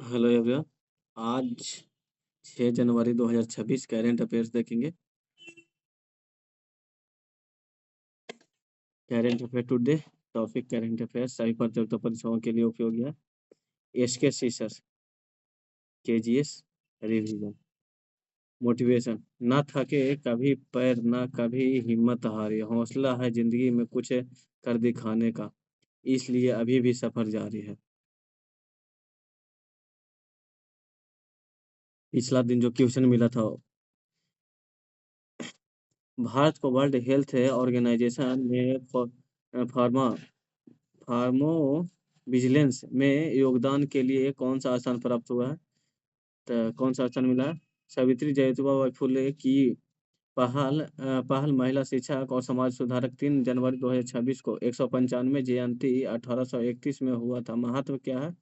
Hello everyone. आज 6 जनवरी 2026 current affairs देखेंगे। Current affair today topic current affairs सभी प्रतियोगिता परीक्षाओं के लिए उपयोगी है। एसके सीसर केजीएस रिवीजन मोटिवेशन ना थके कभी पैर ना कभी हिम्मत हारे, हौसला है जिंदगी में कुछ कर दिखाने का, इसलिए अभी भी सफर जारी है। पिछला दिन जो क्वेश्चन मिला था, भारत को वर्ल्ड हेल्थ ऑर्गेनाइजेशन में फार्मा फार्मो विजिलेंस में योगदान के लिए कौन सा स्थान प्राप्त हुआ है? तो कौन सा स्थान मिला है? सावित्री ज्योतिबा फुले की पहल महिला शिक्षक और समाज सुधारक 3 जनवरी 2026 को 195 जयंती 1831 में हुआ था। महत्व क्या है?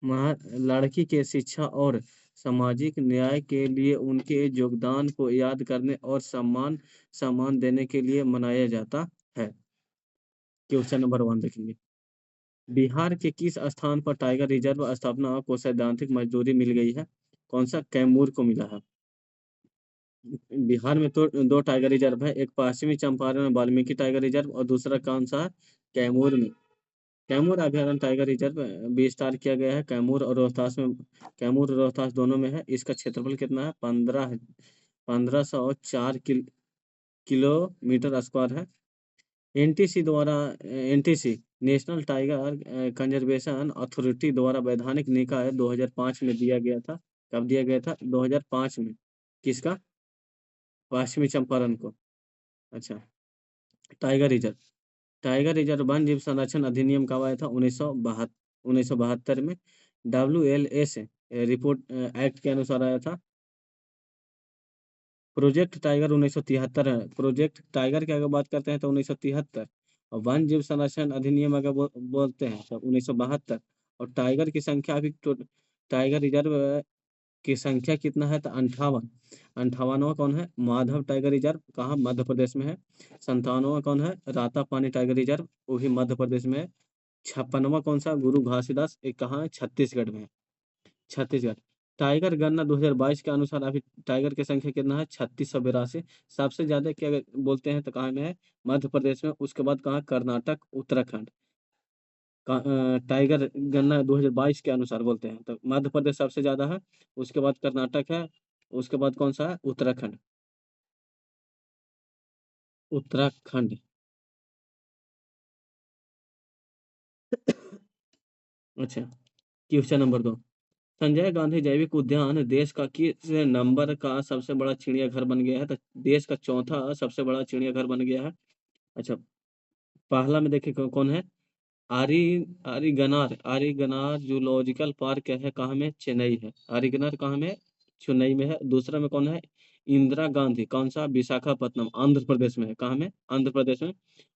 लड़की के शिक्षा और सामाजिक न्याय के लिए उनके योगदान को याद करने और सम्मान सम्मान देने के लिए मनाया जाता है। क्वेश्चन नंबर 1 देखेंगे। बिहार के किस स्थान पर टाइगर रिजर्व स्थापना को सैद्धांतिक मंजूरी मिल गई है? कौन सा? कैमूर को मिला है। बिहार में तो 2 टाइगर रिजर्व है, एक पश्चिमी चंपारण में वाल्मीकि टाइगर रिजर्व और दूसरा कौन सा है? कैमूर में। कैमूर अभयारण्य टाइगर रिजर्व विस्तार किया गया है कैमूर और रोहतास में। कैमूर और रोहतास दोनों में है। इसका क्षेत्रफल कितना है? 1504 किलोमीटर स्क्वायर है। एनटीसी द्वारा NTC national tiger conservation authority द्वारा वैधानिक निकाय 2005 में दिया गया था। कब दिया गया था? 2005 में। किसका? पश्चिमी चंपारण को। अच्छा। टाइगर रिजर्व वन जीव संरक्षण अधिनियम कब आया था? 1972 में। WLS रिपोर्ट एक्ट के अनुसार आया था। प्रोजेक्ट टाइगर 1973 है। प्रोजेक्ट टाइगर की अगर बात करते हैं तो 1973, और वन जीव संरक्षण अधिनियम अगर बोलते हैं तो 1972। और टाइगर की संख्या अभी टाइगर रिजर्व की संख्या कितना है? तो 58। 58वां कौन है? माधव टाइगर रिजर्व, कहाँ? मध्य प्रदेश में है। 57वां कौन है? रातापानी टाइगर रिजर्व, वो भी मध्य प्रदेश में है। 56वां कौन सा? गुरु घासीदास, एक कहाँ है? छत्तीसगढ़ में है। छत्तीसगढ़। टाइगर गणना 2022 के अनुसार अभी टाइगर की संख्या कितना है? 3682। सबसे ज्यादा क्या बोलते हैं तो कहाँ में है? मध्य प्रदेश में। उसके बाद कहाँ? कर्नाटक, उत्तराखंड। टाइगर गणना 2022 के अनुसार बोलते हैं तो मध्य प्रदेश सबसे ज्यादा है। उसके बाद कर्नाटक है। उसके बाद कौन सा है? उत्तराखंड। उत्तराखंड। अच्छा। Question number 2। संजय गांधी जैविक उद्यान देश का किस नंबर का सबसे बड़ा चिड़ियाघर बन गया है? तो देश का चौथा सबसे बड़ा चिड़ियाघर बन गया है। अच्छा। पहला में देखिए कौन है? आरी आरीगनार जूलॉजिकल पार्क है, कहाँ में? चेन्नई है। आरीगनार कहाँ में? चेन्नई में है। दूसरा में कौन है? इंदिरा गांधी, कौन सा? विशाखापट्टनम, आंध्र प्रदेश में है। कहाँ में? आंध्र प्रदेश में।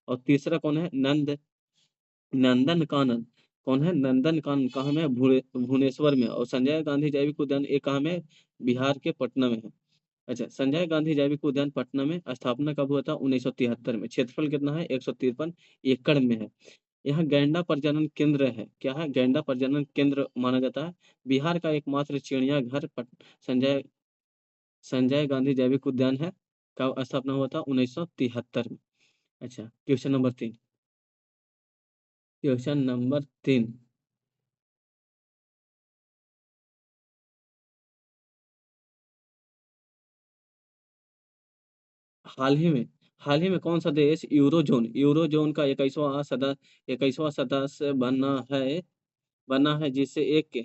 और तीसरा कौन है? नंदन कानन, कौन है? नंदन कानन कहाँ में? भुवनेश्वर में। और संजय गांधी जैविक उद्यान एक कहाँ में? बिहार के पटना में है। अच्छा। संजय गांधी जैविक उद्यान पटना में स्थापना कब हुआ था? 1973 में। क्षेत्रफल कितना है? 153 एकड़ में है। यहाँ गैंडा प्रजनन केंद्र है। क्या है? गैंडा प्रजनन केंद्र माना जाता है। बिहार का एकमात्र चिड़ियाघर संजय संजय गांधी जैविक उद्यान है। कब स्थापना हुआ था? 1973 में। अच्छा। Question number 3। हाल ही में कौन सा देश यूरोजोन का 21वां सदस्य बना है जिससे एक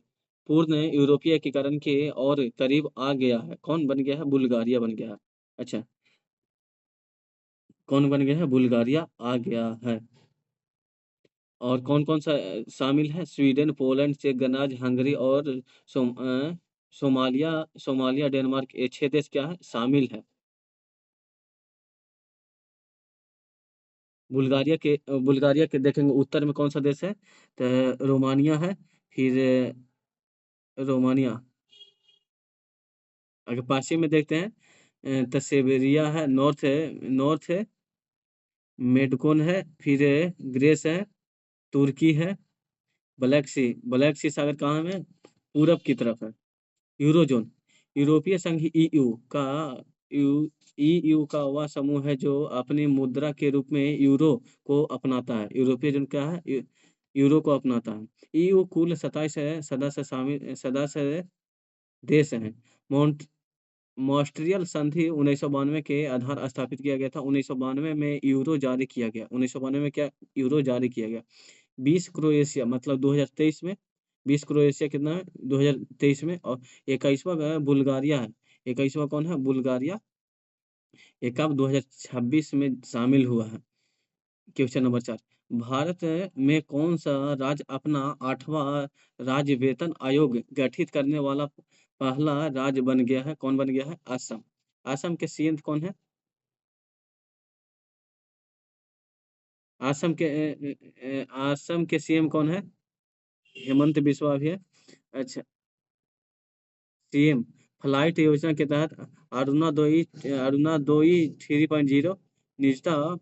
पूर्ण यूरोपीय एकीकरण के और करीब आ गया है? कौन बन गया है? बुल्गारिया बन गया है। अच्छा। कौन बन गया है? बुल्गारिया आ गया है। और कौन कौन सा शामिल है? स्वीडन, पोलैंड, चेक गणराज्य, हंगरी और सोमालिया सोमालिया डेनमार्क, ये 6 देश क्या है? शामिल है। बुल्गारिया के देखेंगे उत्तर में कौन सा देश है? तो रोमानिया है। फिर रोमानिया। अगर पश्चिम में देखते हैं तो सेवेरिया है, नॉर्थ है मेडकोन है, फिर ग्रेस है, तुर्की है, ब्लैक सी सागर कहाँ में? पूरब की तरफ है। यूरोज़ोन, यूरोपीय संघ ईयू का यू ईयू का वह समूह है जो अपनी मुद्रा के रूप में यूरो को अपनाता है। यूरोपीय यूनियन क्या है? यूरो को अपनाता है। ईयू कुल 27 है सदस्य देश हैं। मॉन्ट मॉन्ट्रियल संधि 1992 के आधार स्थापित किया गया था। 1992 में यूरो जारी किया गया। 1992 में क्या? यूरो जारी किया गया। 20 क्रोएशिया मतलब 2023 में, 20 क्रोएशिया कितना है? 2023 में। और 21वां बुल्गारिया है। 21वां कौन है? बुल्गारिया। ये कब? 2026 में शामिल हुआ है। क्वेश्चन नंबर 4, भारत में कौन सा राज्य अपना 8वां राज्य वेतन आयोग गठित करने वाला पहला राज्य बन गया है? कौन बन गया है? असम। असम के सीएम कौन है? असम के असम के सीएम कौन है? हेमंत बिस्वा भी है। अच्छा, सीएम फ्लाइट योजना के तहत अरुणादोई 3.0 निजता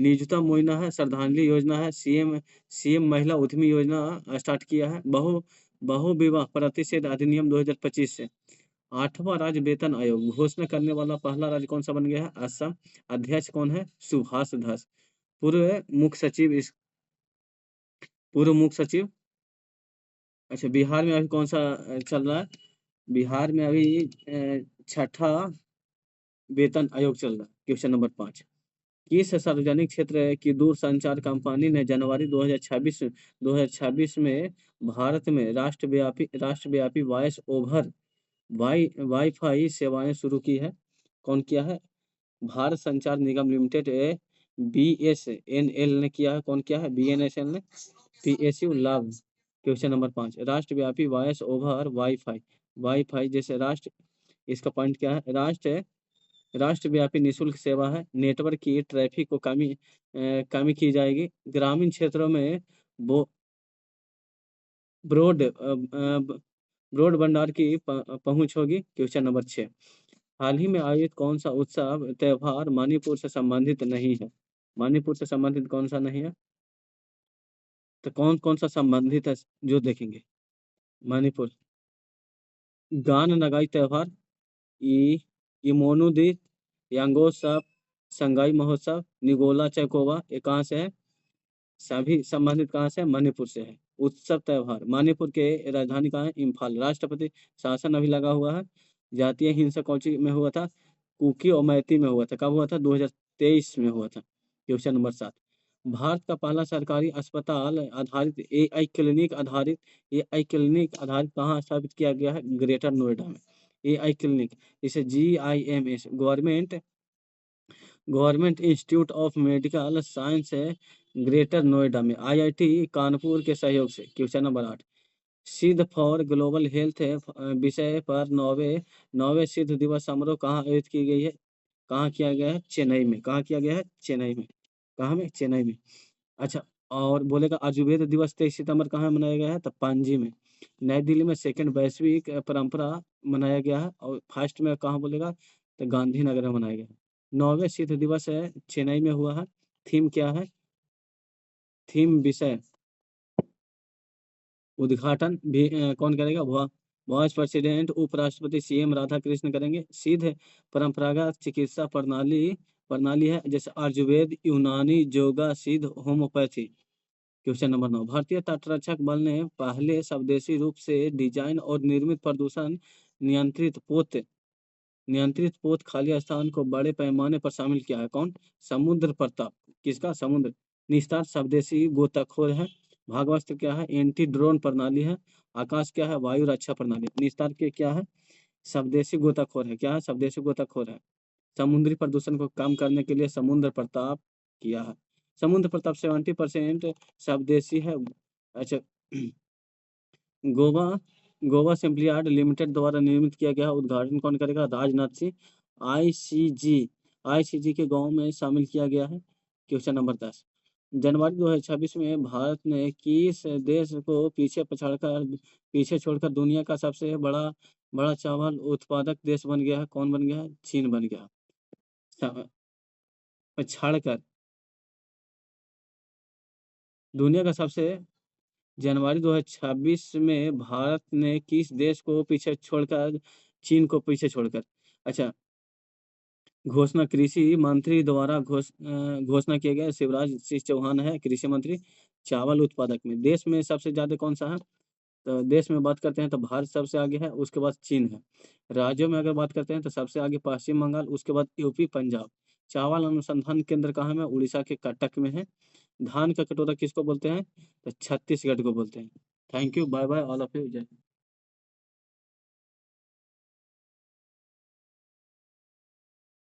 निजता योजना है। श्रद्धांजलि योजना है। सीएम महिला उद्यमी योजना स्टार्ट किया है। बहु विवाह प्रतिषेध अधिनियम 2025 से। 8वां राज्य वेतन आयोग घोषणा करने वाला पहला राज्य कौन सा बन गया है? असम। अध्यक्ष कौन है? सुभाष धस। पूर्व मुख्य सचिव इस पूर्व मुख्य सचिव। अच्छा, बिहार में अभी कौन सा चल रहा है? बिहार में अभी छठा वेतन आयोग चल रहा है। क्वेश्चन नंबर 5, किस सार्वजनिक क्षेत्र की दूरसंचार कंपनी ने जनवरी 2026 में भारत में राष्ट्रव्यापी वॉइस ओवर वाईफाई सेवाएं शुरू की है? कौन किया है? भारत संचार निगम लिमिटेड बीएसएनएल ने किया है। कौन किया है? बीएनएसएल ने। पीएसयू लाभ। क्वेश्चन नंबर 5, राष्ट्रव्यापी वॉइस ओवर वाईफाई वाईफाई जैसे राष्ट्र, इसका पॉइंट क्या है? राष्ट्रव्यापी निःशुल्क सेवा है। नेटवर्क की ट्रैफिक को कमी की जाएगी। ग्रामीण क्षेत्रों में बो ब्रॉड ब्रॉड भंडार की पहुंच होगी। क्वेश्चन नंबर 6, हाल ही में आयोजित कौन सा उत्सव त्योहार मणिपुर से संबंधित नहीं है? मणिपुर से संबंधित कौन सा नहीं है? तो कौन कौन सा संबंधित है जो देखेंगे? मणिपुर, गान नगाई त्योहार, ई इमोनु दी, यांगोत्सव, संगाई महोत्सव, निगोला चकोवा, ये कहाँ से है? सभी संबंधित कहाँ से है? मणिपुर से है। उत्सव त्योहार मणिपुर के राजधानी कहाँ है? इम्फाल। राष्ट्रपति शासन अभी लगा हुआ है। जातीय हिंसा कौन सी में हुआ था? कुकी और मैती में हुआ था। कब हुआ था? 2023 में हुआ था। क्वेश्चन नंबर 7, भारत का पहला सरकारी अस्पताल आधारित एआई क्लिनिक आधारित कहाँ स्थापित किया गया है? ग्रेटर नोएडा में। एआई क्लिनिक इसे GIMS government institute of medical science है, ग्रेटर नोएडा में। IIT कानपुर के सहयोग से। क्वेश्चन नंबर 8, सिद्ध फॉर ग्लोबल हेल्थ विषय पर नौवे सिद्ध दिवस समारोह कहाँ आयोजित की गई है? कहाँ किया गया है? चेन्नई में। कहाँ किया गया है? चेन्नई में। कहाँ में? चेन्नई में। अच्छा, और बोलेगा आयुर्वेद दिवस 23 सितंबर कहाँ मनाया गया है? तो पणजी में। नई दिल्ली में सेकंड वैश्विक परंपरा मनाया गया है। और फर्स्ट में कहाँ बोलेगा? तो गांधीनगर में मनाया गया है। 9वें सिद्ध दिवस है, चेन्नई में हुआ है। थीम क्या है? थीम विषय उद्घाटन भी कौन करेगा? वाइस प्रेसिडेंट उपराष्ट्रपति सीएम राधा कृष्ण करेंगे। सिद्ध परंपरागत चिकित्सा प्रणाली है, जैसे आयुर्वेद, यूनानी, योगा, सिद्ध, होम्योपैथी। क्वेश्चन नंबर 9, भारतीय तटरक्षक बल ने पहले स्वदेशी रूप से डिजाइन और निर्मित प्रदूषण नियंत्रित पोत नियंत्रित पोत खाली स्थान को बड़े पैमाने पर शामिल किया है। कौन? समुद्र प्रताप। किसका? समुद्र। निस्तार स्वदेशी गोताखोर है। भागवस्त्र क्या है? एंटी ड्रोन प्रणाली है। आकाश क्या है? वायु रक्षा प्रणाली। निस्तार के क्या है? स्वदेशी गोताखोर है। क्या है? स्वदेशी गोताखोर है। समुद्री प्रदूषण को कम करने के लिए समुद्र प्रताप किया है। समुद्र प्रताप 70% स्वदेशी है। अच्छा, गोवा गोवा शिपयार्ड लिमिटेड द्वारा निर्मित किया गया है। उद्घाटन कौन करेगा? राजनाथ सिंह। आईसीजी आईसीजी के गांव में शामिल किया गया है। क्वेश्चन नंबर 10, जनवरी 2026 में भारत ने किस देश को पीछे छोड़कर दुनिया का सबसे बड़ा बड़ा चावल उत्पादक देश बन गया है? कौन बन गया है? चीन बन गया। स- पछाड़ कर दुनिया का सबसे जनवरी 2026 में भारत ने किस देश को पीछे छोड़कर चीन को पीछे छोड़कर अच्छा, घोषणा कृषि मंत्री द्वारा घोषणा किया गया शिवराज सिंह चौहान है कृषि मंत्री। चावल उत्पादक में देश में सबसे ज़्यादा कौन-सा है? तो देश में बात करते हैं तो भारत सबसे आगे है, उसके बाद चीन है। राज्यों में अगर बात करते हैं तो सबसे आगे पश्चिम बंगाल, उसके बाद यूपी, पंजाब। चावल अनुसंधान केंद्र कहाँ में? उड़ीसा के कटक में है। धान का कटोरा किसको बोलते हैं? तो छत्तीसगढ़ को बोलते हैं। Thank you, bye bye all of you, जय